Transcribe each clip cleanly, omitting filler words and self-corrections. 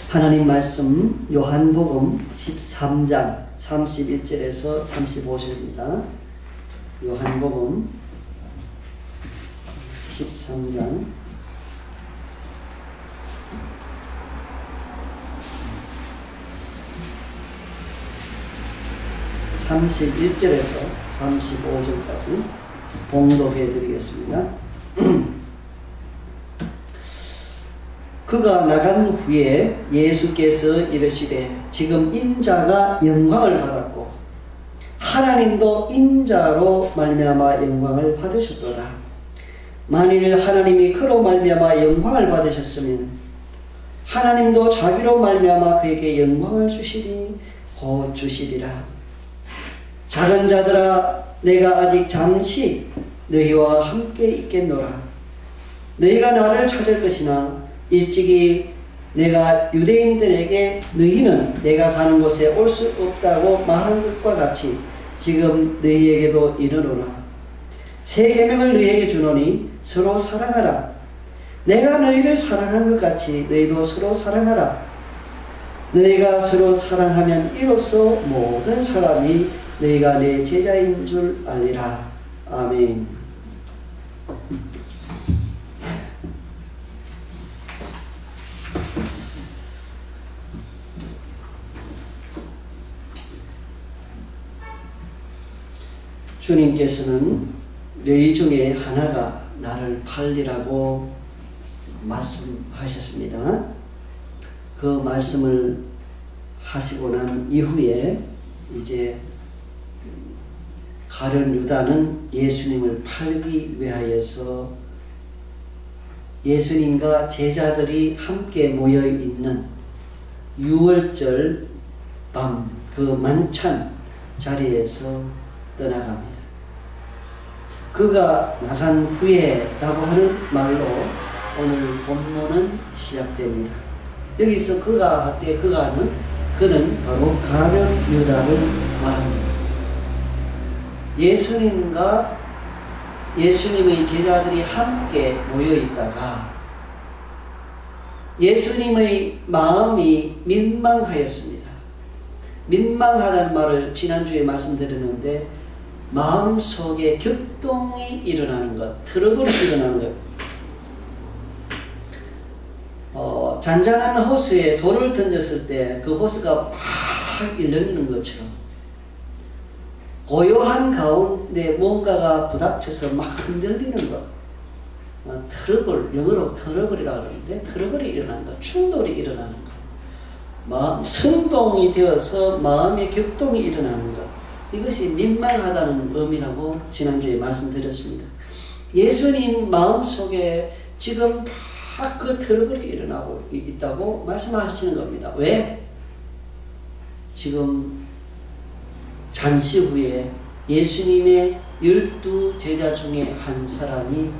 하나님 말씀 요한복음 13장 31절에서 35절입니다. 요한복음 13장 31절에서 35절까지 봉독해 드리겠습니다. 그가 나간 후에 예수께서 이르시되 지금 인자가 영광을 받았고 하나님도 인자로 말미암아 영광을 받으셨도다. 만일 하나님이 그로 말미암아 영광을 받으셨으면 하나님도 자기로 말미암아 그에게 영광을 주시리 곧 주시리라. 작은 자들아 내가 아직 잠시 너희와 함께 있겠노라. 너희가 나를 찾을 것이나 일찍이 내가 유대인들에게 너희는 내가 가는 곳에 올 수 없다고 말한 것과 같이 지금 너희에게도 이르노라. 새 계명을 너희에게 주노니 서로 사랑하라. 내가 너희를 사랑한 것 같이 너희도 서로 사랑하라. 너희가 서로 사랑하면 이로써 모든 사람이 너희가 내 제자인 줄 알리라. 아멘. 주님께서는 너희 중에 하나가 나를 팔리라고 말씀하셨습니다. 그 말씀을 하시고 난 이후에 이제 가룟 유다는 예수님을 팔기 위하여서 예수님과 제자들이 함께 모여 있는 유월절 밤 그 만찬 자리에서 떠나갑니다. 그가 나간 후에 라고 하는 말로 오늘 본문은 시작됩니다. 여기서 그가 할 때 그는 바로 가룟 유다를 말합니다. 예수님과 예수님의 제자들이 함께 모여 있다가 예수님의 마음이 민망하였습니다. 민망하다는 말을 지난주에 말씀드렸는데 마음속에 격동이 일어나는 것, 트러블이 일어나는 것. 잔잔한 호수에 돌을 던졌을 때 그 호수가 막 일렁이는 것처럼 고요한 가운데 뭔가가 부닥쳐서 막 흔들리는 것. 트러블, 영어로 트러블이라고 하는데 트러블이 일어나는 것, 충돌이 일어나는 것. 마음, 성동이 되어서 마음의 격동이 일어나는 것. 이것이 민망하다는 의미라고 지난주에 말씀드렸습니다. 예수님 마음속에 지금 막 그 트러블이 일어나고 있다고 말씀하시는 겁니다. 왜? 지금 잠시 후에 예수님의 12 제자 중에 한 사람이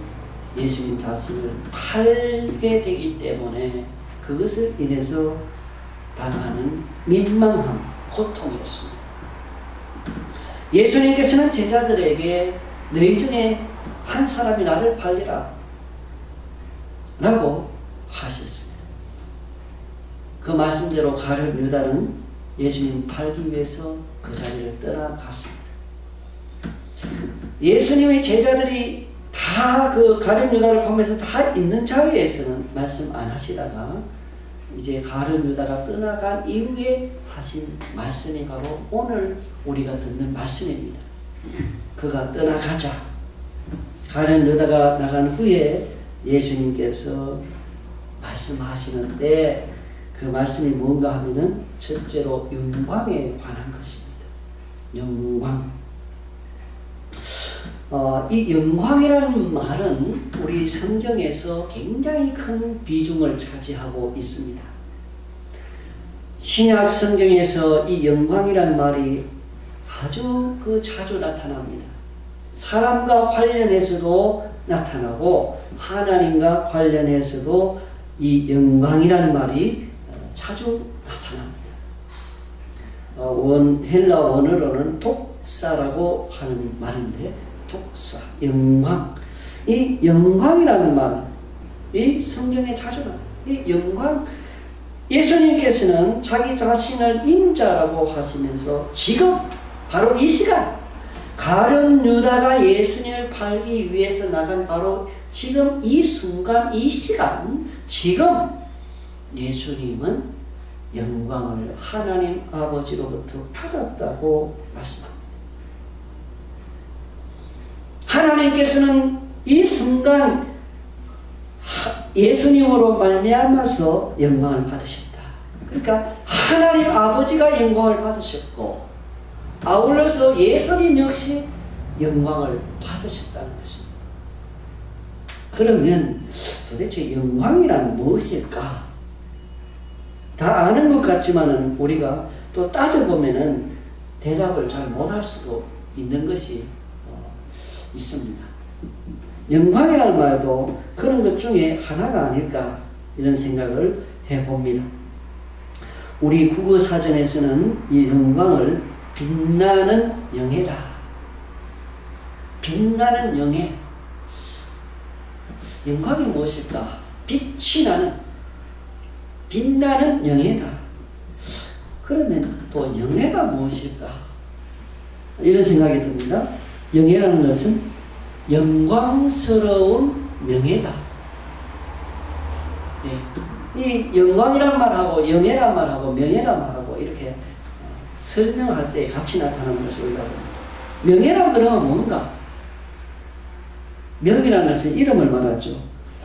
예수님 자신을 팔게 되기 때문에 그것을 인해서 당하는 민망함, 고통이었습니다. 예수님께서는 제자들에게 너희 중에 한 사람이 나를 팔리라 라고 하셨습니다. 그 말씀대로 가룟 유다는 예수님 팔기 위해서 그 자리를 떠나갔습니다. 예수님의 제자들이 다 그 가룟 유다를 보면서 다 있는 자리에서는 말씀 안 하시다가 이제 가룟 유다가 떠나간 이후에 하신 말씀이 바로 오늘 우리가 듣는 말씀입니다. 그가 떠나가자. 가룟 유다가 나간 후에 예수님께서 말씀하시는데 그 말씀이 뭔가 하면은 첫째로 영광에 관한 것입니다. 영광. 이 영광이라는 말은 우리 성경에서 굉장히 큰 비중을 차지하고 있습니다. 신약 성경에서 이 영광이라는 말이 아주 자주 나타납니다. 사람과 관련해서도 나타나고 하나님과 관련해서도 이 영광이라는 말이 자주 나타납니다. 헬라 원어로는 독사라고 하는 말인데 독사, 영광. 이 영광이라는 말, 이 성경에 자주 나와요. 이 영광, 예수님께서는 자기 자신을 인자라고 하시면서 지금 바로 이 시간 가룟 유다가 예수님을 팔기 위해서 나간 바로 지금 이 순간 이 시간 지금 예수님은 영광을 하나님 아버지로부터 받았다고 말씀합니다. 하나님께서는 이 순간 예수님으로 말미암아서 영광을 받으셨다. 그러니까 하나님 아버지가 영광을 받으셨고 아울러서 예수님 역시 영광을 받으셨다는 것입니다. 그러면 도대체 영광이란 무엇일까? 다 아는 것 같지만은 우리가 또 따져보면은 대답을 잘 못할 수도 있는 것이 있습니다. 영광이라는 말도 그런 것 중에 하나가 아닐까 이런 생각을 해봅니다. 우리 국어사전에서는 이 영광을 빛나는 영예다. 빛나는 영예. 영광이 무엇일까? 빛이 나는 빛나는 영예다. 그러면 또 영예가 무엇일까? 이런 생각이 듭니다. 영예라는 것은 영광스러운 명예다. 예. 이 영광이란 말하고 영예란 말하고 명예란 말하고 이렇게 설명할 때 같이 나타나는 것을 우리가 봅니다. 명예란 그러면 뭔가? 명이라는 것은 이름을 말하죠.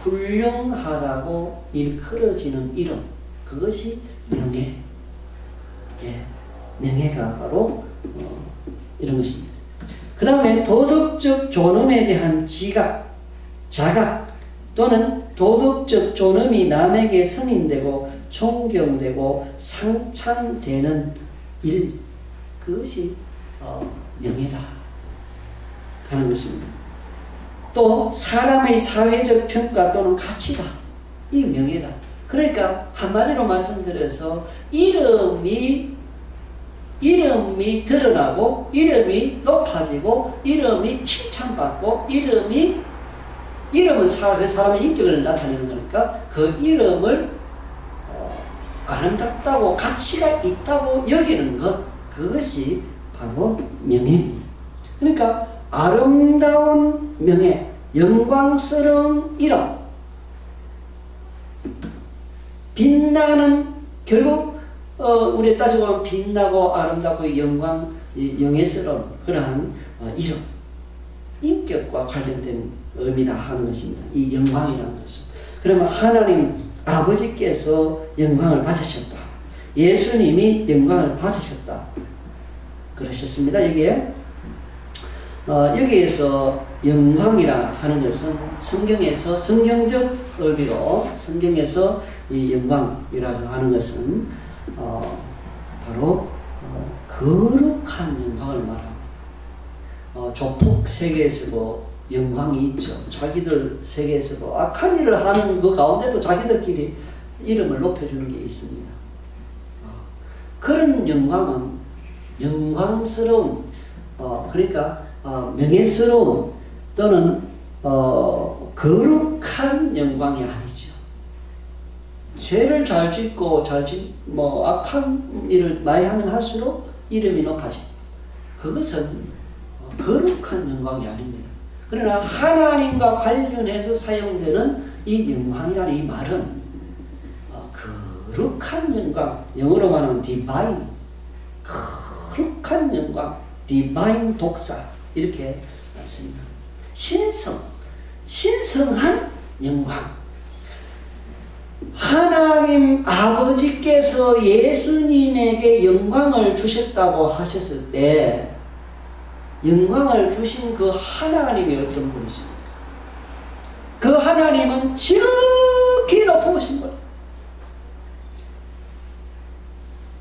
훌륭하다고 일컬어지는 이름. 그것이 명예. 예. 명예가 바로 이런 것입니다. 그 다음에 도덕적 존엄에 대한 지각, 자각 또는 도덕적 존엄이 남에게 승인되고 존경되고 상찬되는 일, 그것이 명예다 하는 것입니다. 또 사람의 사회적 평가 또는 가치다. 이 명예다. 그러니까 한마디로 말씀드려서 이름이 드러나고 이름이 높아지고 이름이 칭찬받고 이름은 그 사람의 인격을 나타내는 거니까 그 이름을 아름답다고 가치가 있다고 여기는 것, 그것이 바로 명예입니다. 그러니까 아름다운 명예, 영광스러운 이름, 빛나는, 결국 우리 따져보면 빛나고 아름답고 영예스러운 그러한 이름, 인격과 관련된 의미다 하는 것입니다. 이 영광이라는 것은. 그러면 하나님 아버지께서 영광을 받으셨다. 예수님이 영광을 받으셨다. 그러셨습니다. 여기에서 영광이라 하는 것은 성경에서 성경적 의미로 성경에서 이 영광이라고 하는 것은 바로 거룩한 영광을 말합니다. 조폭 세계에서도 영광이 있죠. 자기들 세계에서도 악한 일을 하는 그 가운데도 자기들끼리 이름을 높여주는 게 있습니다. 그런 영광은 영광스러운 그러니까 명예스러운 또는 거룩한 영광이 아니죠. 죄를 잘 짓고 악한 일을 많이 하면 할수록 이름이 높아집니다. 그것은 거룩한 영광이 아닙니다. 그러나 하나님과 관련해서 사용되는 이 영광이라는 이 말은 거룩한 영광, 영어로 말하면 divine, 거룩한 영광, divine 독사 이렇게 말습니다. 신성한 영광. 하나님 아버지께서 예수님에게 영광을 주셨다고 하셨을 때 영광을 주신 그 하나님이 어떤 분이십니까? 그 하나님은 지극히 높으신 분,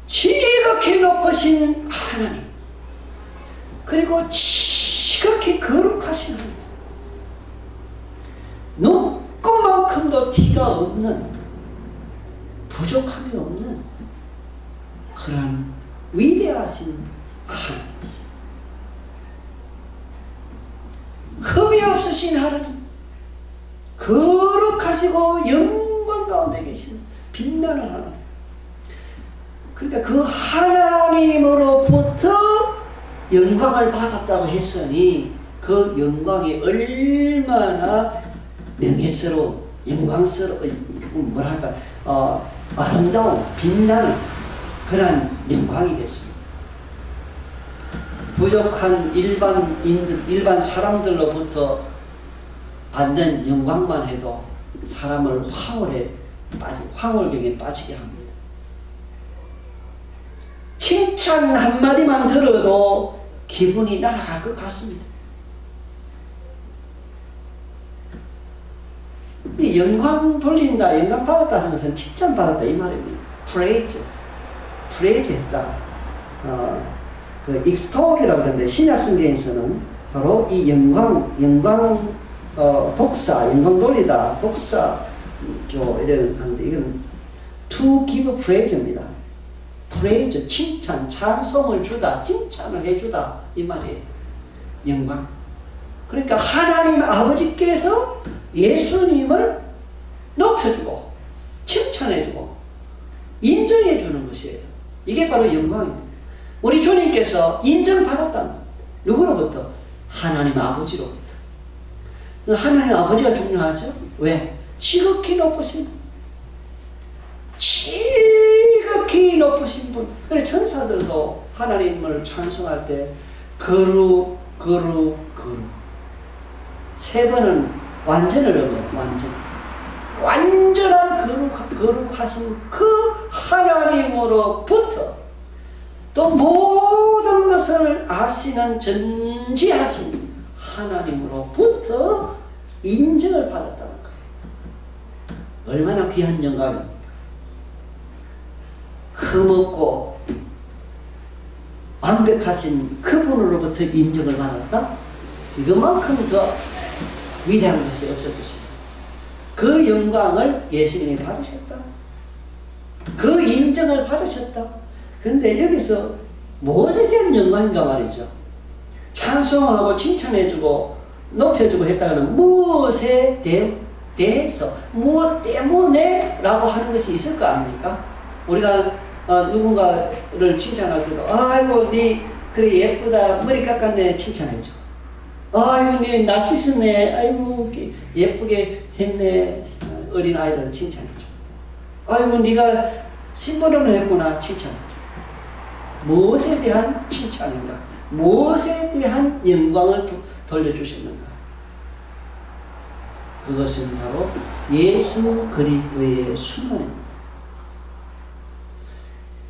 지극히 높으신 하나님, 그리고 지극히 거룩하신 하나님, 눈꽃만큼도 티가 없는, 부족함이 없는 그런 위대하신 하나님이십니다. 흠이 없으신 하나님, 거룩하시고 영광 가운데 계신 빛나는 하나님, 그러니까 그 하나님으로부터 영광을 받았다고 했으니 그 영광이 얼마나 명예스러운, 영광스러운, 뭐랄까, 아름다운, 빛나는 그런 영광이겠습니다. 부족한 일반 사람들로부터 받는 영광만 해도 사람을 황홀경에 빠지게 합니다. 칭찬 한마디만 들어도 기분이 날아갈 것 같습니다. 이 영광 돌린다, 영광 받았다 하는 것은 칭찬 받았다 이 말입니다. praise 했다. 그 extol이라고 그러는데 신약 성경에서는 바로 이 영광 독사, 영광 돌리다, 독사 이런 하는데 이건 to give praise입니다. praise, 칭찬, 찬송을 주다, 칭찬을 해주다 이 말이에요. 영광. 그러니까 하나님 아버지께서 예수님을 높여주고 칭찬해주고 인정해주는 것이에요. 이게 바로 영광입니다. 우리 주님께서 인정받았다는 겁니다. 누구로부터? 하나님 아버지로부터. 하나님 아버지가 중요하죠? 왜? 지극히 높으신 분. 지극히 높으신 분. 그래 천사들도 하나님을 찬송할 때 거룩 세 번은 완전을 얻어요. 완전한 거룩하신 그 하나님으로부터 또 모든 것을 아시는 전지하신 하나님으로부터 인정을 받았다는 거예요. 얼마나 귀한 영광입니까? 흠없고 완벽하신 그분으로부터 인정을 받았다? 이것만큼 더 위대한 것이 없을 것입니다. 그 영광을 예수님이 받으셨다. 그 인정을 받으셨다. 그런데 여기서 무엇에 대한 영광인가 말이죠. 찬송하고 칭찬해주고 높여주고 했다가는 무엇에 대해서 무엇 때문에 라고 하는 것이 있을 거 아닙니까? 우리가 누군가를 칭찬할 때도 아이고 니 그래 예쁘다 머리 깎았네 칭찬해줘. 아이고 니 나 씻었네 아이고 예쁘게 했네 어린 아이들을 칭찬해줘. 아이고 니가 신부름을 했구나 칭찬해줘. 무엇에 대한 칭찬인가? 무엇에 대한 영광을 돌려주셨는가? 그것은 바로 예수 그리스도의 순환입니다.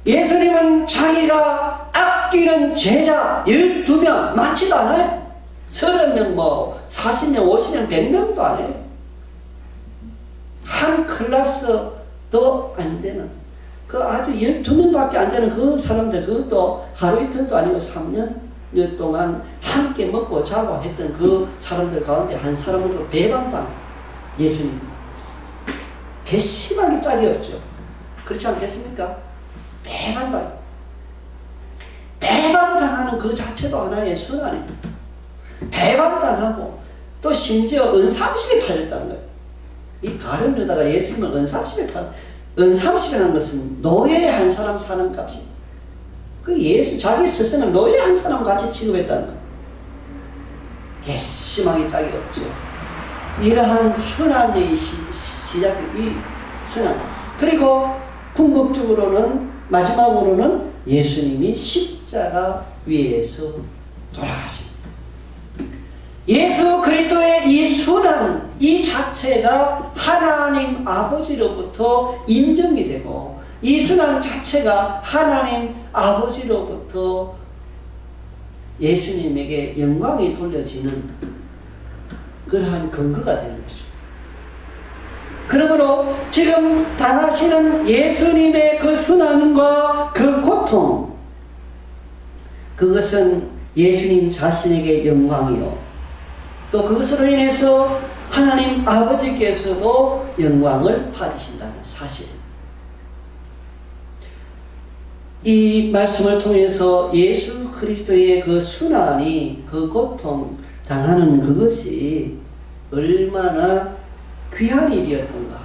예수님은 자기가 아끼는 제자 12명 많지도 않아요. 30명, 40명, 50명, 100명도 안 해요. 한 클래스도 안 되는 그 아주 12명밖에 안 되는 그 사람들, 그것도 하루 이틀도 아니고 3년 동안 함께 먹고 자고 했던 그 사람들 가운데 한 사람으로 배반당 예수님. 괘씸하게 짝이 없죠. 그렇지 않겠습니까? 배반당하는 그 자체도 하나의 순환입니다. 배반당하고 또 심지어 은삼십에 팔렸다는 거예요. 이 가룟 유다가 예수님을 은삼십이라는 것은 노예 한 사람 사는 값입니다. 그 예수 자기 스승을 노예 한 사람 같이 취급했다는 거예요. 괘씸하게 짝이 없죠. 이러한 순환의 시작이 이 순환. 그리고 궁극적으로는 마지막으로는 예수님이 십자가 위에서 돌아가십니다. 예수 그리스도의 이 순환 이 자체가 하나님 아버지로부터 인정이 되고 이 순환 자체가 하나님 아버지로부터 예수님에게 영광이 돌려지는 그러한 근거가 되는 것입니다. 그러므로 지금 당하시는 예수님의 그 순환과 그 고통, 그것은 예수님 자신에게 영광이요. 또 그것으로 인해서 하나님 아버지께서도 영광을 받으신다는 사실. 이 말씀을 통해서 예수 그리스도의 그 순환이, 그 고통, 당하는 그것이 얼마나 귀한 일이었던가.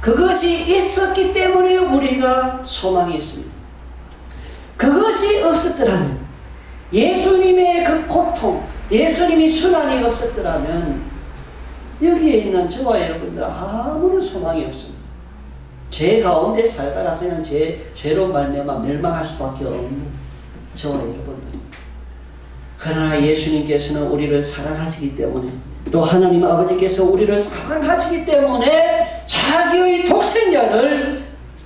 그것이 있었기 때문에 우리가 우리가 소망이 있습니다. 그것이 없었더라면, 예수님의 그 고통, 예수님이 순환이 없었더라면 여기에 있는 저와 여러분들 아무런 소망이 없습니다. 죄 가운데 살다가 그냥 죄로 말미암아 멸망할 수밖에 없는 저와 여러분들. 그러나 예수님께서는 우리를 사랑하시기 때문에, 또 하나님 아버지께서 우리를 사랑하시기 때문에 자기의 독생자를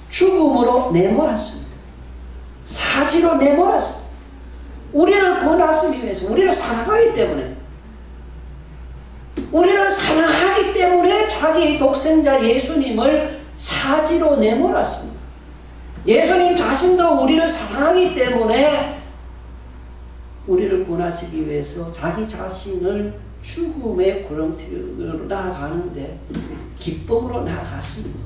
죽음으로 내몰았습니다. 사지로 내몰았습니다. 우리를 구원하시기 위해서, 우리를 사랑하기 때문에, 우리를 사랑하기 때문에 자기의 독생자 예수님을 사지로 내몰았습니다. 예수님 자신도 우리를 사랑하기 때문에 우리를 구원하시기 위해서 자기 자신을 죽음의 구렁텅이로 나아가는데 기쁨으로 나아갔습니다.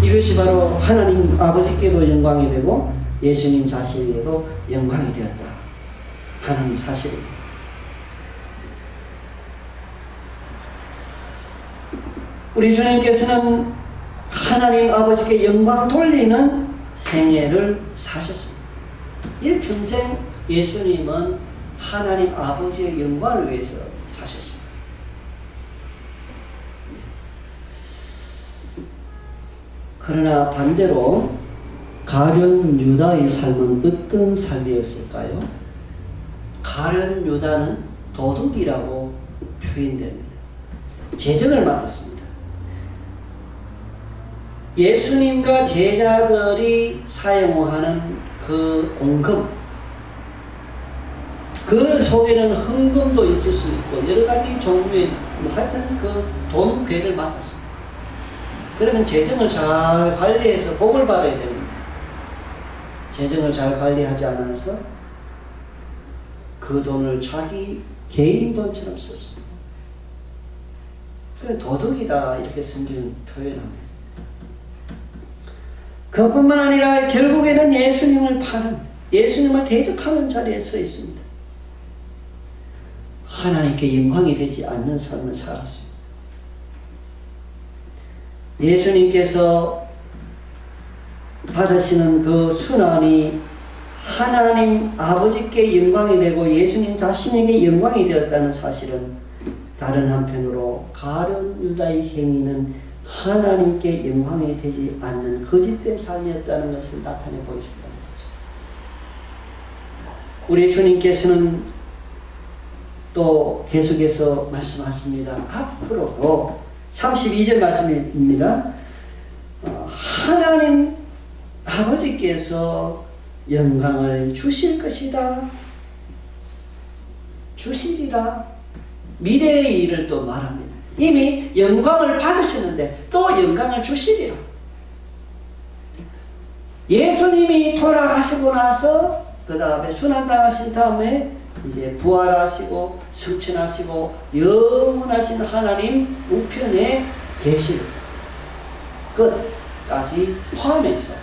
이것이 바로 하나님 아버지께도 영광이 되고 예수님 자신에게도 영광이 되었다 하는 사실입니다. 우리 주님께서는 하나님 아버지께 영광 돌리는 생애를 사셨습니다. 일평생 예수님은 하나님 아버지의 영광을 위해서 사셨습니다. 그러나 반대로 가룟 유다의 삶은 어떤 삶이었을까요? 가룟 유다는 도둑이라고 표현됩니다. 재정을 맡았습니다. 예수님과 제자들이 사용하는 그 공금, 그 속에는 헌금도 있을 수 있고 여러 가지 종류의 하여튼 그 돈 괴를 맡았습니다. 그러면 재정을 잘 관리해서 복을 받아야 됩니다. 재정을 잘 관리하지 않아서 그 돈을 자기 개인 돈처럼 썼습니다. 그래 도둑이다 이렇게 성경은 표현합니다. 그뿐만 아니라 결국에는 예수님을 파는, 예수님을 대적하는 자리에 서 있습니다. 하나님께 영광이 되지 않는 삶을 살았습니다. 예수님께서 받으시는 그 순환이 하나님 아버지께 영광이 되고 예수님 자신에게 영광이 되었다는 사실은 다른 한편으로 가룟 유다의 행위는 하나님께 영광이 되지 않는 거짓된 삶이었다는 것을 나타내 보이셨다는 거죠. 우리 주님께서는 또 계속해서 말씀하십니다. 앞으로도 32절 말씀입니다. 하나님 아버지께서 영광을 주실 것이다. 주시리라. 미래의 일을 또 말합니다. 이미 영광을 받으셨는데 또 영광을 주시리라. 예수님이 돌아가시고 나서 그 다음에 순환당하신 다음에 이제 부활하시고 승천하시고 영원하신 하나님 우편에 계실 것까지 포함해서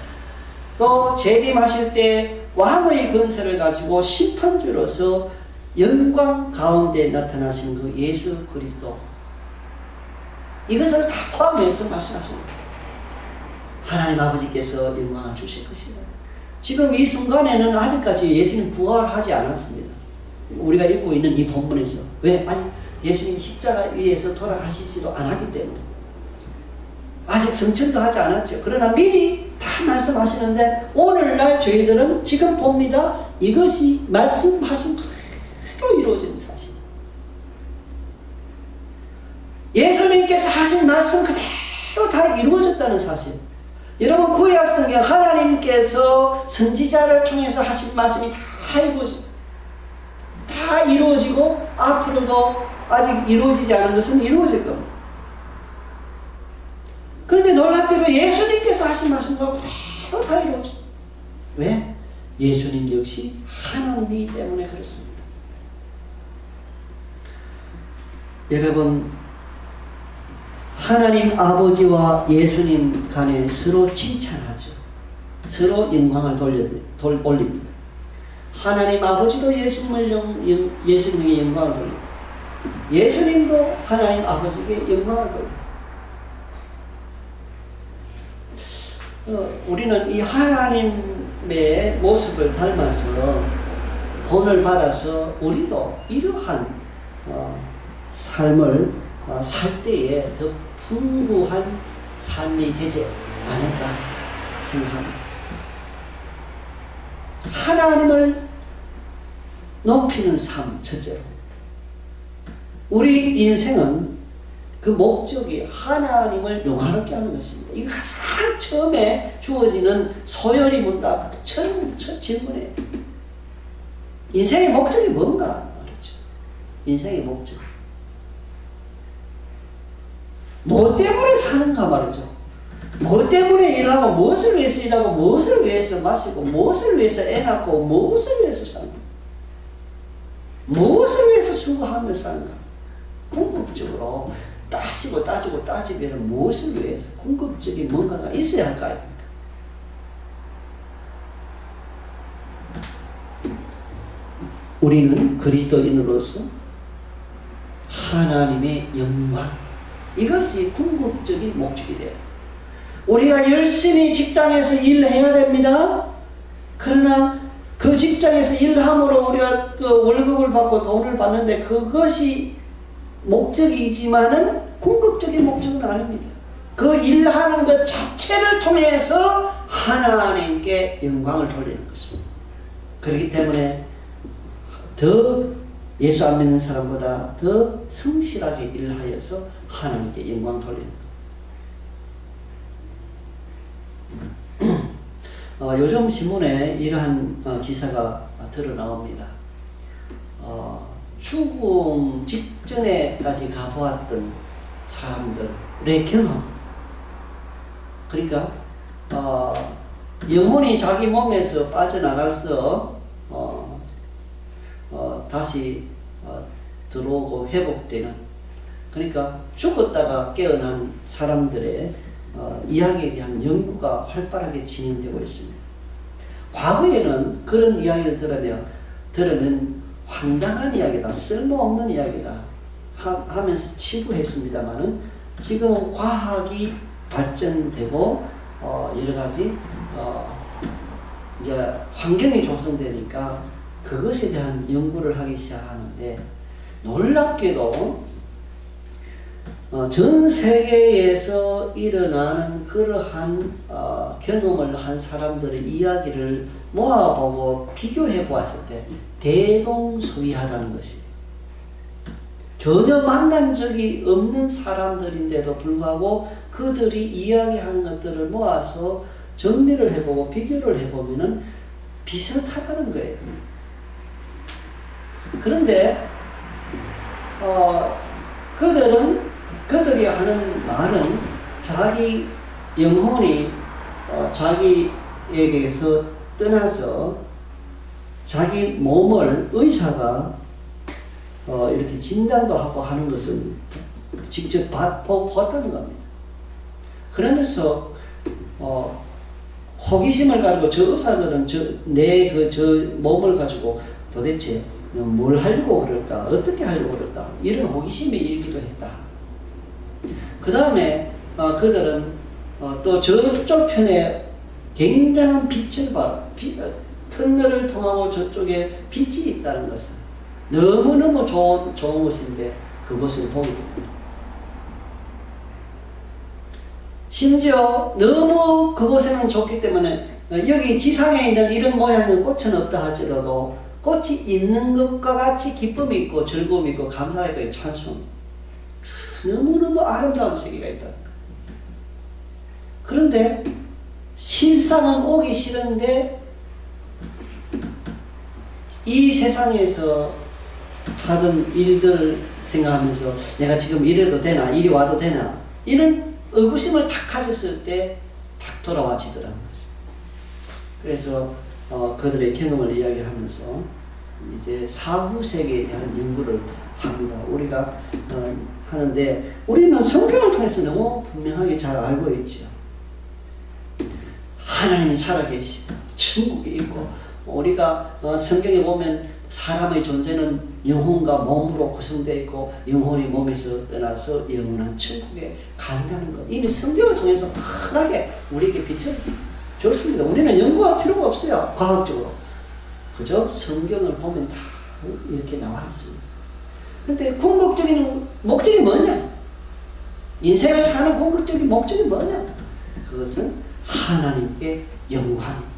또 재림하실 때 왕의 권세를 가지고 심판주로서 영광 가운데 나타나신 그 예수 그리스도, 이것을 다 포함해서 말씀하십니다. 하나님 아버지께서 영광을 주실 것이다. 지금 이 순간에는 아직까지 예수님 부활하지 않았습니다. 우리가 읽고 있는 이 본문에서. 왜? 아니, 예수님 십자가 위에서 돌아가시지도 않았기 때문에. 아직 성천도 하지 않았죠. 그러나 미리 다 말씀하시는데 오늘날 저희들은 지금 봅니다. 이것이 말씀하신 그대로 이루어진 사실. 예수님께서 하신 말씀 그대로 다 이루어졌다는 사실. 여러분 구약 성경 하나님께서 선지자를 통해서 하신 말씀이 다 이루어지고 앞으로도 아직 이루어지지 않은 것은 이루어질 겁니다. 그런데 놀랍게도 예수님께서 하신 말씀과 그대로 다 이루어져요. 왜? 예수님 역시 하나님이기 때문에 그렇습니다. 여러분, 하나님 아버지와 예수님 간에 서로 칭찬하죠. 서로 영광을 올립니다. 하나님 아버지도 예수님에게 영광을 돌립니다. 예수님도 하나님 아버지에게 영광을 돌립니다. 우리는 이 하나님의 모습을 닮아서 본을 받아서 우리도 이러한 삶을 살 때에 더 풍부한 삶이 되지 않을까 생각합니다. 하나님을 높이는 삶, 첫째로. 우리 인생은 그 목적이 하나님을 영화롭게 하는 것입니다. 이거 가장 처음에 주어지는 소열이 문답 첫 질문이에요. 인생의 목적이 뭔가 말이죠. 인생의 목적. 뭐 때문에 사는가 말이죠. 뭐 때문에 일하고, 무엇을 위해서 일하고, 무엇을 위해서 마시고, 무엇을 위해서 애 낳고, 무엇을 위해서 사는가. 무엇을 위해서 수고하며 사는가. 궁극적으로 따지고 따지면 무엇을 위해서 궁극적인 뭔가가 있어야 할 거 아닙니까? 우리는 그리스도인으로서 하나님의 영광, 이것이 궁극적인 목적이 돼요. 우리가 열심히 직장에서 일해야 됩니다. 그러나 그 직장에서 일함으로 우리가 그 월급을 받고 돈을 받는데 그것이 목적이지만은 궁극적인 목적은 아닙니다. 그 일하는 것 자체를 통해서 하나님께 영광을 돌리는 것입니다. 그렇기 때문에 더 예수 안 믿는 사람보다 더 성실하게 일하여서 하나님께 영광 돌리는 것. 요즘 신문에 이러한 기사가 드러나옵니다. 죽음 직전에까지 가보았던 사람들의 경험. 그러니까 영혼이 자기 몸에서 빠져나가서 다시 들어오고 회복되는, 그러니까 죽었다가 깨어난 사람들의 이야기에 대한 연구가 활발하게 진행되고 있습니다. 과거에는 그런 이야기를 들으면 황당한 이야기다, 쓸모없는 이야기다 하면서 치부했습니다만은 지금 과학이 발전되고 여러 가지 이제 환경이 조성되니까 그것에 대한 연구를 하기 시작하는데, 놀랍게도 전 세계에서 일어나는 그러한 경험을 한 사람들의 이야기를 모아보고 비교해 보았을 때 대동소이하다는 것이에요. 전혀 만난 적이 없는 사람들인데도 불구하고 그들이 이야기하는 것들을 모아서 정리를 해보고 비교를 해보면은 비슷하다는 거예요. 그런데 그들이 하는 말은 자기 영혼이 자기에게서 떠나서 자기 몸을 의사가 이렇게 진단도 하고 하는 것을 직접 봤다는 겁니다. 그러면서 호기심을 가지고 저 의사들은 저 몸을 가지고 도대체 뭘 하려고 그럴까? 어떻게 하려고 그럴까? 이런 호기심이 일기도 했다. 그 다음에 그들은 또 저쪽 편에 굉장한 빛을 봐. 터널을 통하고 저쪽에 빛이 있다는 것은 너무너무 좋은 것인데 그것을 보게 됩니다. 심지어 너무 그곳에는 좋기 때문에 여기 지상에 있는 이런 모양의 꽃은 없다 할지라도 꽃이 있는 것과 같이 기쁨이 있고 즐거움이 있고 감사가 있고 찬송, 너무너무 아름다운 세계가 있다. 그런데 실상은 오기 싫은데 이 세상에서 하던 일들을 생각하면서 내가 지금 이래도 되나, 이리 와도 되나, 이런 의구심을 탁 가졌을 때 탁 돌아와지더라는 거죠. 그래서 그들의 경험을 이야기하면서 이제 사후 세계에 대한 연구를 합니다. 우리가 하는데 우리는 성경을 통해서 너무 분명하게 잘 알고 있죠. 하나님이 살아계시고 천국이 있고, 우리가 성경에 보면 사람의 존재는 영혼과 몸으로 구성되어 있고 영혼이 몸에서 떠나서 영원한 천국에 간다는 것. 이미 성경을 통해서 편하게 우리에게 비춰줬습니다. 우리는 연구할 필요가 없어요. 과학적으로. 그죠? 성경을 보면 다 이렇게 나와 있습니다. 근데 궁극적인 목적이 뭐냐? 인생을 사는 궁극적인 목적이 뭐냐? 그것은 하나님께 영광.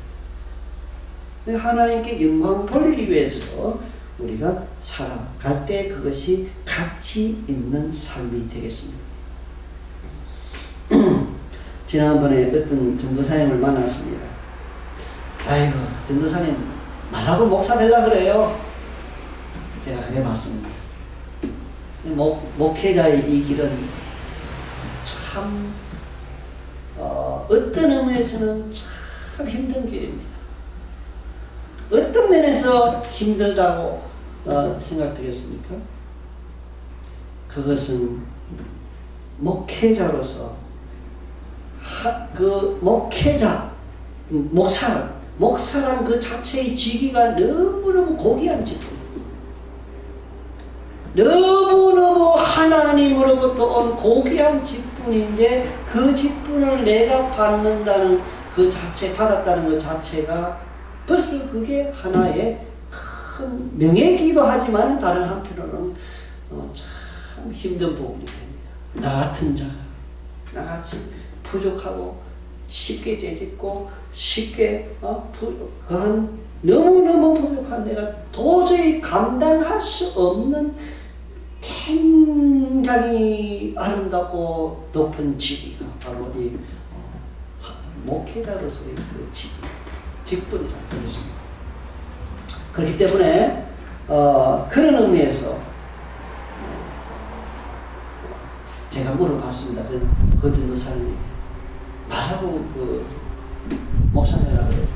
하나님께 영광 돌리기 위해서 우리가 살아갈 때 그것이 가치 있는 삶이 되겠습니다. 지난번에 어떤 전도사님을 만났습니다. 아이고, 전도사님 말하고 목사 되려고 그래요. 제가 그래봤습니다. 목회자의 이 길은 참 어떤 의미에서는 참 힘든 길입니다. 어떤 면에서 힘들다고 생각되겠습니까? 그것은 목회자로서 그 목회자, 목사란 그 자체의 직위가 너무너무 고귀한 직분, 너무너무 하나님으로부터 온 고귀한 직분인데 그 직분을 내가 받는다는 그 자체, 받았다는 것 자체가 벌써 그게 하나의 큰 명예이기도 하지만 다른 한편으로는 참 힘든 부분이 됩니다. 나 같은 자, 나같이 부족하고 쉽게 죄짓고 쉽게 그한 너무너무 부족한 내가 도저히 감당할 수 없는 굉장히 아름답고 높은 직위가 바로 이 목회자로서의 그 직분이라고 그랬습니다. 그렇기 때문에 그런 의미에서 제가 물어봤습니다. 그 전도사님이 말하고 그 목사 되라고 그래요.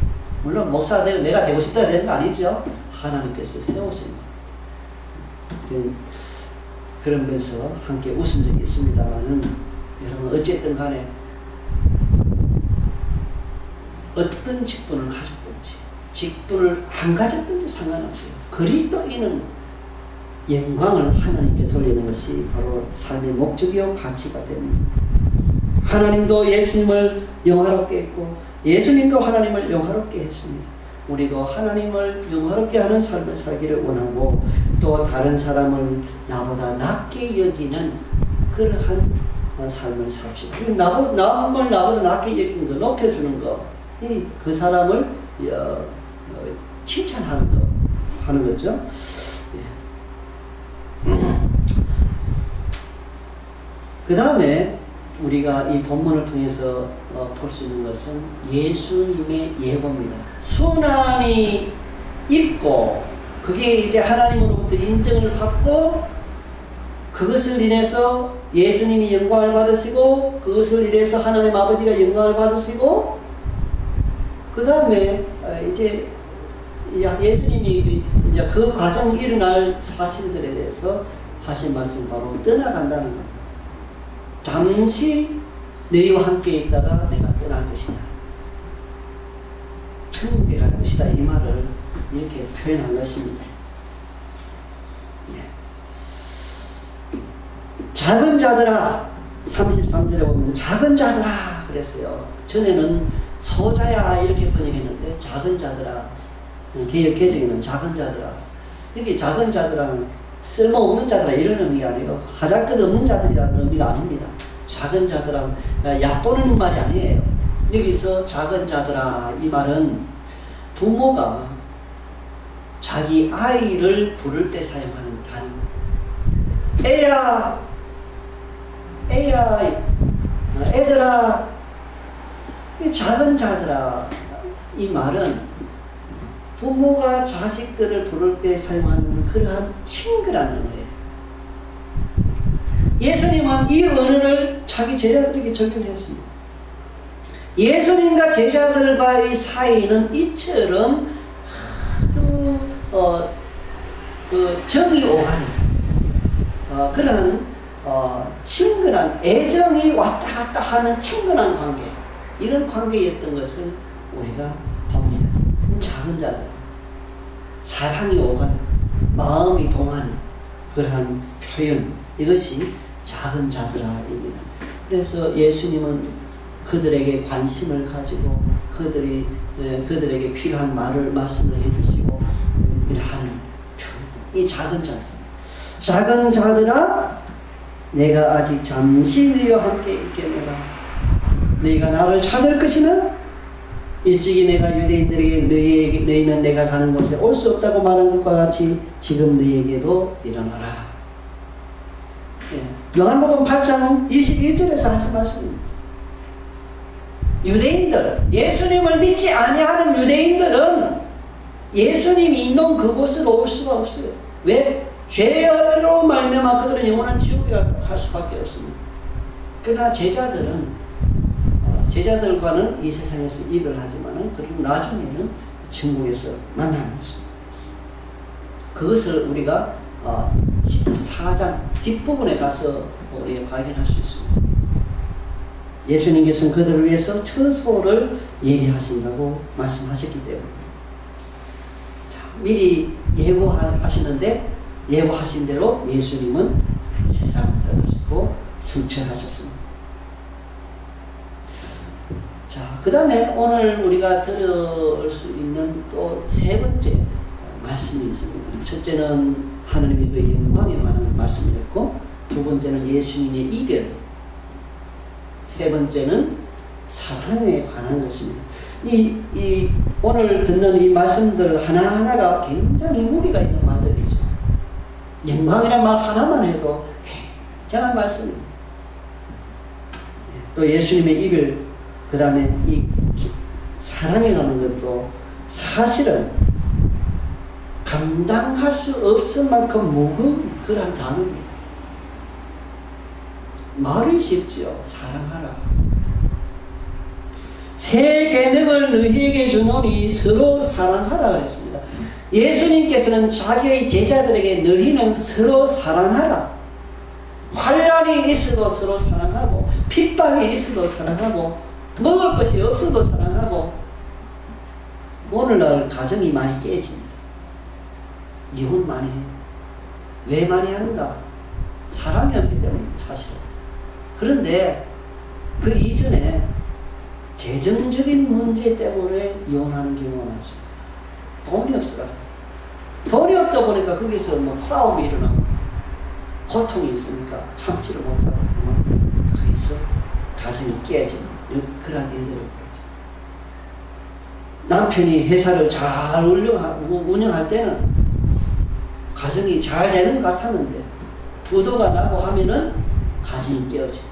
물론 목사가 되고 내가 되고 싶다 되는 거 아니죠. 하나님께서 세우십니다. 그러면서 함께 웃은 적이 있습니다만은 여러분 어쨌든 간에 어떤 직분을 가졌든지 직분을 안 가졌든지 상관없어요. 그리스도인은 영광을 하나님께 돌리는 것이 바로 삶의 목적이요 가치가 됩니다. 하나님도 예수님을 영화롭게 했고 예수님도 하나님을 영화롭게 했습니다. 우리도 하나님을 영화롭게 하는 삶을 살기를 원하고 또 다른 사람을 나보다 낮게 여기는 그러한 삶을 삽시다. 남을 나보다 낮게 여기는 거, 높여주는 거, 그 사람을 칭찬하는 거 하는 거죠. 그 다음에 우리가 이 본문을 통해서 볼 수 있는 것은 예수님의 예고입니다. 순환이 있고 그게 이제 하나님으로부터 인정을 받고 그것을 인해서 예수님이 영광을 받으시고 그것을 인해서 하나님 아버지가 영광을 받으시고 그 다음에 이제 예수님이 이제 그 과정 일어날 사실들에 대해서 하신 말씀 바로 떠나간다는 겁니다. 잠시 너희와 함께 있다가 내가 떠날 것이다. 천국에 갈 것이다. 이 말을 이렇게 표현한 것입니다. 작은 자들아, 33절에 보면 작은 자들아 그랬어요. 전에는 소자야 이렇게 번역했는데 작은 자들아, 개혁개정에는 작은 자들아. 여기 작은 자들아는 쓸모없는 자들아 이런 의미가 아니고 하잘것 없는 자들이라는 의미가 아닙니다. 작은 자들아, 얕보는 말이 아니에요. 여기서 작은 자들아 이 말은 부모가 자기 아이를 부를 때 사용하는 단어입니다. 애야, 애들아, 이 작은 자들아 이 말은 부모가 자식들을 부를 때 사용하는 그러한 친근한 언어예요. 예수님은 이 언어를 자기 제자들에게 적용했습니다. 예수님과 제자들과의 사이는 이처럼 아주 그 정이 오가는 그런 친근한 애정이 왔다 갔다 하는 친근한 관계, 이런 관계였던 것을 우리가 봅니다. 작은 자들, 사랑이 오가는 마음이 동하는 그러한 표현, 이것이 작은 자들아입니다. 그래서 예수님은 그들에게 관심을 가지고 그들에게 필요한 말씀을 해주시고 하는 이 작은 자들. 작은 자들아, 내가 아직 잠시 너희와 함께 있겠노라. 너희가 나를 찾을 것이면 일찍이 내가 유대인들에게 너희는 내가 가는 곳에 올 수 없다고 말한 것과 같이 지금 너희에게도 일어나라. 요한복음 8장 21절에서 하신 말씀입니다. 유대인들, 예수님을 믿지 아니하는 유대인들은 예수님이 있는 그곳으로 올 수가 없어요. 왜? 죄로 말미암아 그들은 영원한 지옥에 갈 수밖에 없습니다. 그러나 제자들과는 이 세상에서 이별하지만은 그리고 나중에는 천국에서 만나는 것입니다. 그것을 우리가 14장 뒷부분에 가서 우리가 발견할 수 있습니다. 예수님께서는 그들을 위해서 처소를 예비하신다고 말씀하셨기 때문에 미리 예고하시는데 예고하신 대로 예수님은 세상을 떠나시고 승천하셨습니다. 자, 그 다음에 오늘 우리가 들을 수 있는 또 세 번째 말씀이 있습니다. 첫째는 하나님의 그 영광에 관한 말씀이었고, 두 번째는 예수님의 이별, 세 번째는 사랑에 관한 것입니다. 오늘 듣는 이 말씀들 하나하나가 굉장히 무게가 있는 말들이죠. 영광이란 말 하나만 해도 굉장한 말씀입니다. 또 예수님의 이별, 그 다음에 이 사랑이라는 것도 사실은 감당할 수 없을 만큼 무거운 그런 단어입니다. 말이 쉽지요. 사랑하라. 새 계명을 너희에게 주노니 서로 사랑하라 그랬습니다. 예수님께서는 자기의 제자들에게 너희는 서로 사랑하라. 환난이 있어도 서로 사랑하고, 핍박이 있어도 사랑하고, 먹을 것이 없어도 사랑하고. 오늘날 가정이 많이 깨집니다. 이혼 많이 해요. 왜 많이 하는가? 사랑이 없기 때문입니다, 사실은. 그런데 그 이전에 재정적인 문제 때문에 이혼하는 경우가 많습니다. 돈이 없어가지고. 돈이 없다 보니까 거기서 뭐 싸움이 일어나고 고통이 있으니까 참지를 못하고 거기서 가정이 깨지는 그런 일들을 보죠. 남편이 회사를 잘 운영할 때는 가정이 잘 되는 것 같았는데 부도가 나고 하면은 가정이 깨어져요.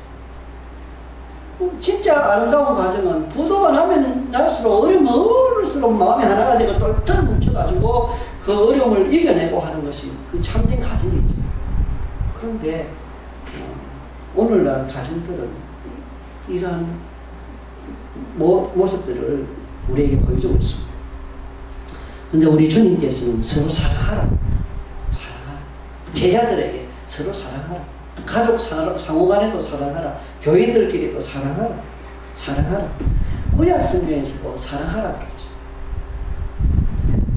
진짜 아름다운 가정은 부도가 나면 날수록 어려우면 어릴수록 마음이 하나가 되고 똘똘 뭉쳐가지고 그 어려움을 이겨내고 하는 것이 그 참된 가정이죠. 그런데 오늘날 가정들은 이러한 모습들을 우리에게 보여주고 있습니다. 그런데 우리 주님께서는 서로 사랑하라. 제자들에게 서로 사랑하라. 가족 상호간에도 사랑하라. 교인들끼리도 사랑하라. 사랑하라. 구약 성경에서도 사랑하라 그러죠.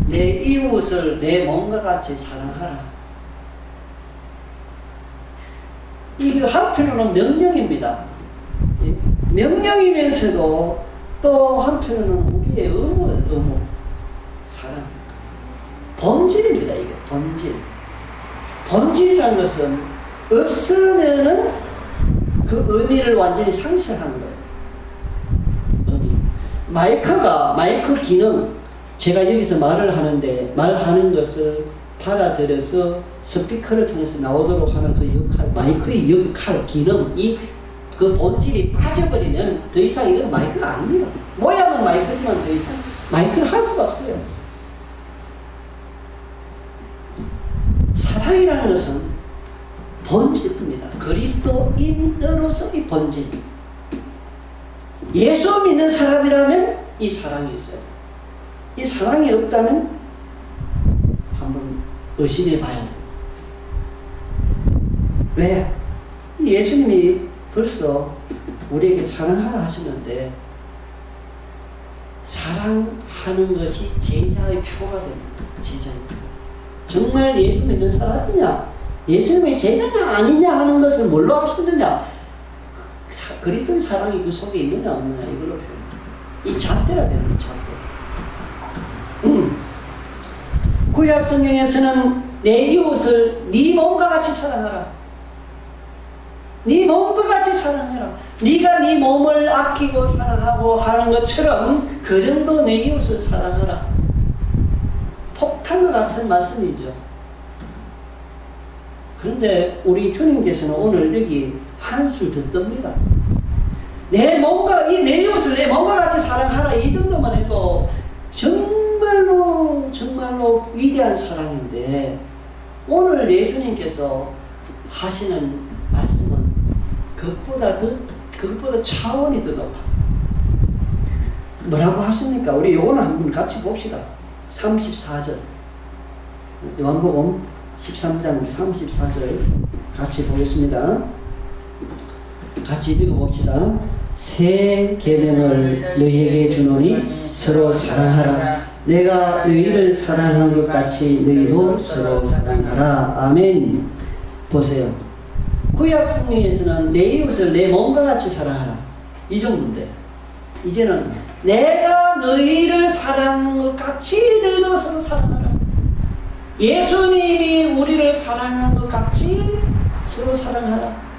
내 이웃을 내 몸과 같이 사랑하라. 이게 한편으로는 명령입니다. 명령이면서도 또 한편으로는 우리의 의무, 사랑. 본질입니다. 이게 본질. 본질이라는 것은 없으면은 그 의미를 완전히 상실하는 거예요. 의미. 마이크 기능, 제가 여기서 말을 하는데 말하는 것을 받아들여서 스피커를 통해서 나오도록 하는 그 역할, 마이크의 역할, 기능이 그 본질이 빠져버리면 더 이상 이건 마이크가 아닙니다. 모양은 마이크지만 더 이상 마이크를 할 수가 없어요. 사랑이라는 것은 본질입니다. 그리스도인으로서의 본질. 예수 믿는 사람이라면 이 사랑이 있어요. 이 사랑이 없다면 한번 의심해 봐야 돼요. 왜? 예수님이 벌써 우리에게 사랑하라 하시는데 사랑하는 것이 제자의 표가 됩니다. 제자의 표. 정말 예수 믿는 사람이냐, 예수님의 제자냐 아니냐 하는 것을 뭘로 알 수 있느냐? 그리스도의 사랑이 그 속에 있느냐 없느냐 이걸로 표현합니다. 이 잣대가 되는 거예요. 잣대. 구약 성경에서는 내 이웃을 네 몸과 같이 사랑하라. 네 몸과 같이 사랑해라. 네가 네 몸을 아끼고 사랑하고 하는 것처럼 그 정도 내 이웃을 사랑하라. 폭탄과 같은 말씀이죠. 그런데 우리 주님께서는 오늘 여기 한술 더 뜹니다. 내 이웃을 내 몸과 같이 사랑하라. 이 정도만 해도 정말로 위대한 사랑인데, 오늘 예수님께서 하시는 말씀은 그것보다 차원이 더 높아. 뭐라고 하십니까? 우리 요거는 한번 같이 봅시다. 34절. 요한복음 13장 34절 같이 보겠습니다. 같이 읽어봅시다. 새 계명을 너희에게 주노니 서로 사랑하라. 내가 너희를 사랑한 것 같이 너희도 서로 사랑하라. 아멘. 보세요. 구약 성경에서는 내 이웃을 내 몸과 같이 사랑하라. 이 정도인데, 이제는 내가 너희를 사랑한 것 같이 너희도 서로 사랑하라. 예수님이 우리를 사랑한 것 같이 서로 사랑하라.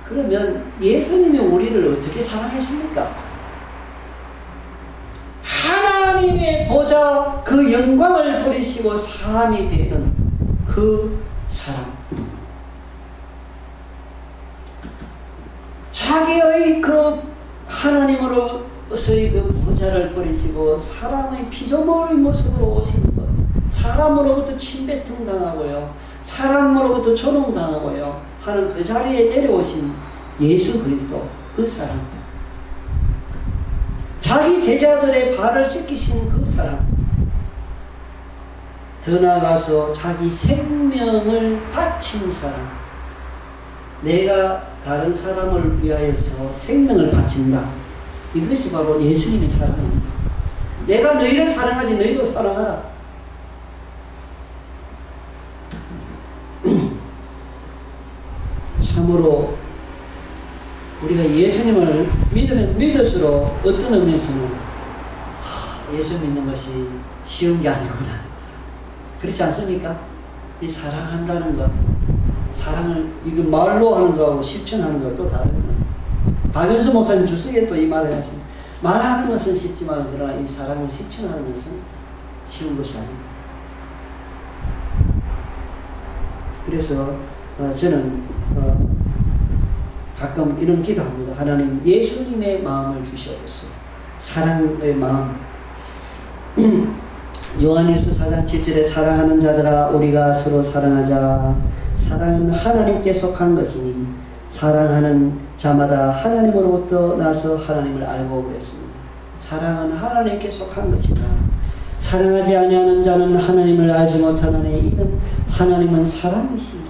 그러면 예수님이 우리를 어떻게 사랑했습니까? 하나님의 보좌 그 영광을 버리시고 사람이 되는 그 사랑. 자기의 그 하나님으로서의 그 보좌를 버리시고 사람의 피조물 모습으로 오신 것. 사람으로부터 침뱉음 당하고요, 사람으로부터 조롱당하고요 하는 그 자리에 내려오신 예수 그리스도, 그 사랑. 자기 제자들의 발을 씻기신 그 사랑. 더 나아가서 자기 생명을 바친 사랑. 내가 다른 사람을 위하여서 생명을 바친다. 이것이 바로 예수님의 사랑입니다. 내가 너희를 사랑하지 너희도 사랑하라. 참으로 우리가 예수님을 믿으면 믿을수록 어떤 의미에서는 예수 믿는 것이 쉬운 게 아니구나. 그렇지 않습니까? 이 사랑한다는 것, 사랑을 이거 말로 하는 거하고 실천하는 것도 다른 거예요. 박윤수 목사님 주석에 또 이 말을 했습니다. 말하는 것은 쉽지만 그러나 이 사랑을 실천하는 것은 쉬운 것이 아닙니다. 그래서 저는 가끔 이런 기도합니다. 하나님, 예수님의 마음을 주시옵소서. 사랑의 마음. 요한일서 4장 7절에 사랑하는 자들아 우리가 서로 사랑하자. 사랑은 하나님께 속한 것이니 사랑하는 자마다 하나님으로부터 나서 하나님을 알고 그랬습니다. 사랑은 하나님께 속한 것이다. 사랑하지 아니하는 자는 하나님을 알지 못하나니 이는 하나님은 사랑이시라.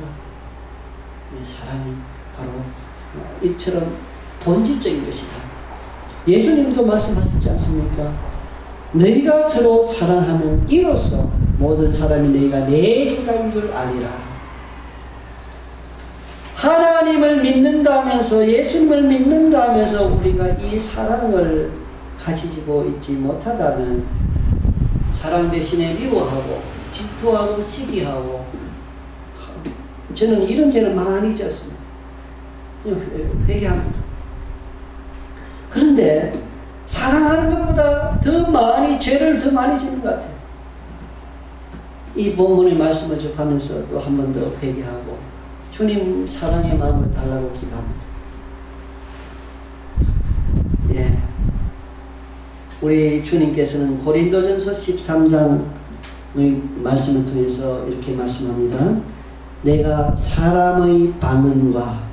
사랑이 바로 이처럼 본질적인 것이다. 예수님도 말씀하셨지 않습니까? 너희가 서로 사랑하면 이로써 모든 사람이 너희가 내 제자인 줄 아니라. 하나님을 믿는다면서, 예수님을 믿는다면서 우리가 이 사랑을 가지고 있지 못하다면 사랑 대신에 미워하고 질투하고 시기하고, 저는 이런 죄를 많이 졌습니다. 회개합니다. 그런데 사랑하는 것보다 더 많이 죄를 더 많이 짓는 것 같아요. 이 본문의 말씀을 접하면서 또 한 번 더 회개하고 주님 사랑의 마음을 달라고 기도합니다. 예, 우리 주님께서는 고린도전서 13장의 말씀을 통해서 이렇게 말씀합니다. 내가 사람의 방언과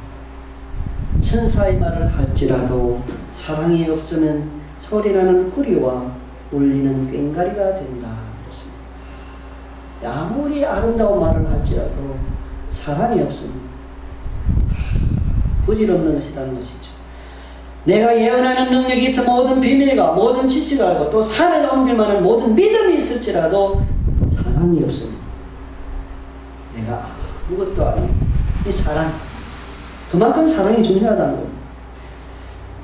천사의 말을 할지라도 사랑이 없으면 소리나는 구리와 울리는 꽹과리가 된다. 그렇습니다. 아무리 아름다운 말을 할지라도 사랑이 없으면 부질없는 것이라는 것이죠. 내가 예언하는 능력이 있어 모든 비밀과 모든 지식을 알고 또 산을 옮길 만한 모든 믿음이 있을지라도 사랑이 없으면 내가 아무것도 아닌 이 사랑, 그만큼 사랑이 중요하다는 겁니다.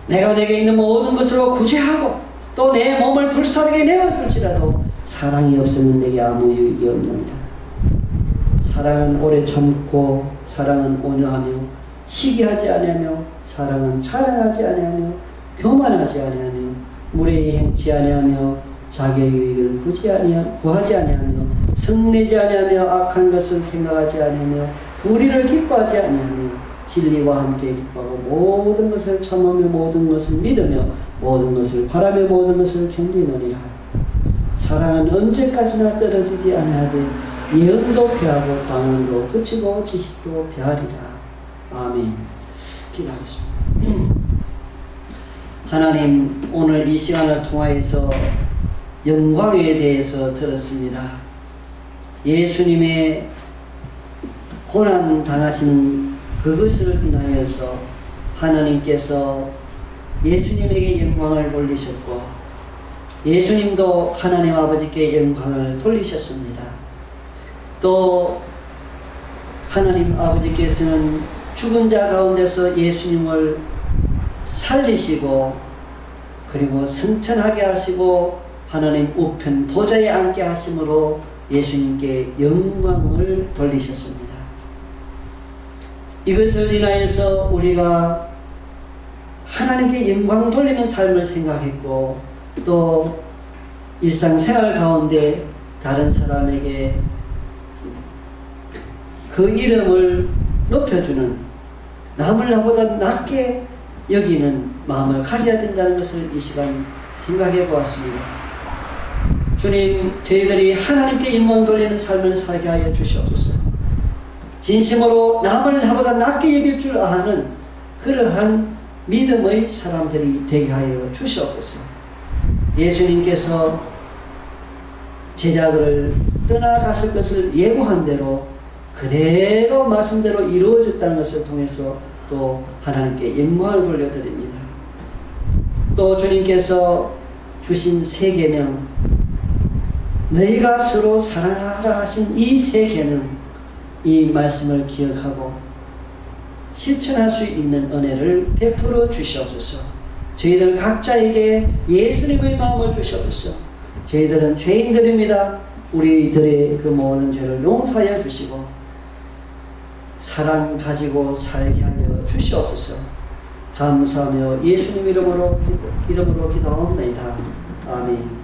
내가 내게 있는 모든 것으로 구제하고 또 내 몸을 불사르게 내어줄지라도 사랑이 없으면 내게 아무 유익이 없느니라. 사랑은 오래 참고, 사랑은 온유하며, 시기하지 아니하며, 사랑은 자랑하지 아니하며, 교만하지 아니하며, 무례히 행치 아니하며, 자기의 유익을 구하지 아니하며, 성내지 아니하며, 악한 것을 생각하지 아니하며, 불의를 기뻐하지 아니하며, 진리와 함께 기뻐하고, 모든 것을 참으며, 모든 것을 믿으며, 모든 것을 바라며, 모든 것을 견디느니라. 사랑은 언제까지나 떨어지지 아니하되 예언도 패하고 방언도 그치고 지식도 배하리라. 아멘. 기도하겠습니다. 하나님, 오늘 이 시간을 통하여서 영광에 대해서 들었습니다. 예수님의 고난 당하신 그것을 인하여서 하나님께서 예수님에게 영광을 돌리셨고, 예수님도 하나님 아버지께 영광을 돌리셨습니다. 또 하나님 아버지께서는 죽은 자 가운데서 예수님을 살리시고 그리고 승천하게 하시고 하나님 우편 보좌에 앉게 하심으로 예수님께 영광을 돌리셨습니다. 이것을 인하여서 우리가 하나님께 영광 돌리는 삶을 생각했고, 또 일상생활 가운데 다른 사람에게 그 이름을 높여주는, 남을 나보다 낮게 여기는 마음을 가져야 된다는 것을 이 시간 생각해 보았습니다. 주님, 저희들이 하나님께 영광 돌리는 삶을 살게 하여 주시옵소서. 진심으로 남을 나보다 낮게 여길 줄 아는 그러한 믿음의 사람들이 되게 하여 주시옵소서. 예수님께서 제자들을 떠나갔을 것을 예고한 대로 그대로 말씀대로 이루어졌다는 것을 통해서 또 하나님께 영광을 돌려드립니다. 또 주님께서 주신 세 계명, 너희가 서로 사랑하라 하신 이 세 계명, 이 말씀을 기억하고 실천할 수 있는 은혜를 베풀어 주시옵소서. 저희들 각자에게 예수님의 마음을 주시옵소서. 저희들은 죄인들입니다. 우리들의 그 모든 죄를 용서하여 주시고 사랑 가지고 살게 하여 주시옵소서. 감사하며 예수님 이름으로 기도하옵나이다. 아멘.